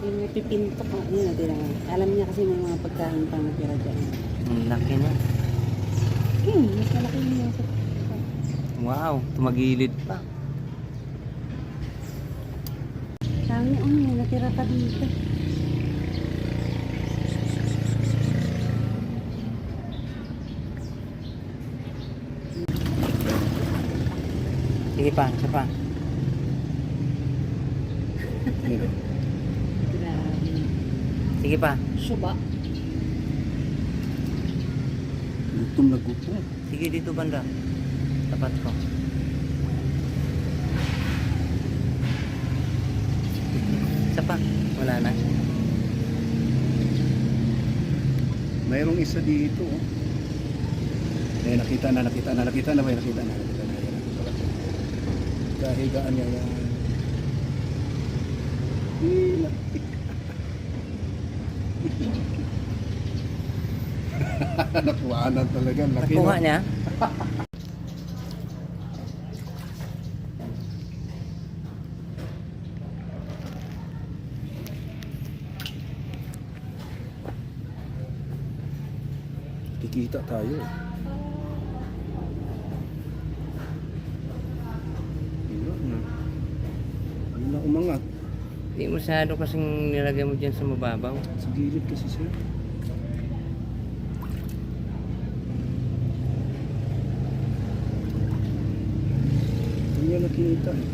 Yung may pipintok. Yun, natira nga. Alam niya kasi may mga pagkain pang natira dyan. Ang laki na. Mas malaki yung sa... Wow, tumagilid pa. Sabi niya, may natira pa dito. Sige pa, isa pa. Grabe. Sige pa. Suba. Gutom na gutom. Sige dito banda. Tapat ko. Isa pa. Wala na. Mayroong isa dito. Oh. Nakita na ba? Nakita na. Kahigaan niya yan. Nakuha na talaga. Laki Nakuha na. niya? Kikita tayo. Ayun na umangat. Hindi masyado kasing nilagay mo dyan sa mababaw. Sa gilid kasi siya. Hindi niya nakita eh.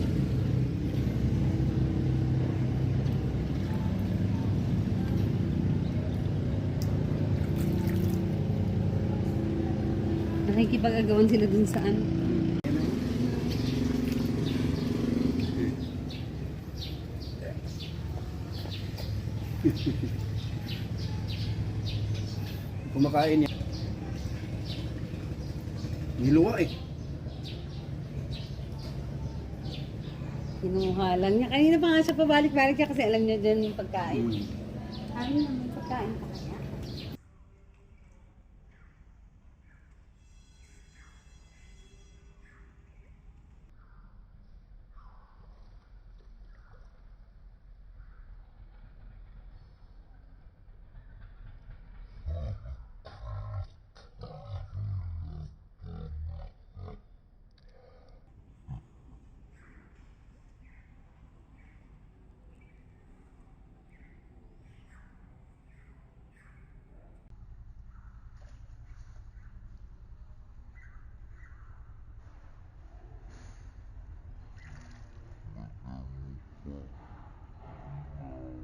Nakikipag-agawan sila dun sa ano. Kumakain niya. Niluwa eh. Kinuha lang niya. Kanina pa nga siya pabalik-balik siya kasi alam niya dyan yung pagkain. Sabi niya may pagkain pa kaya.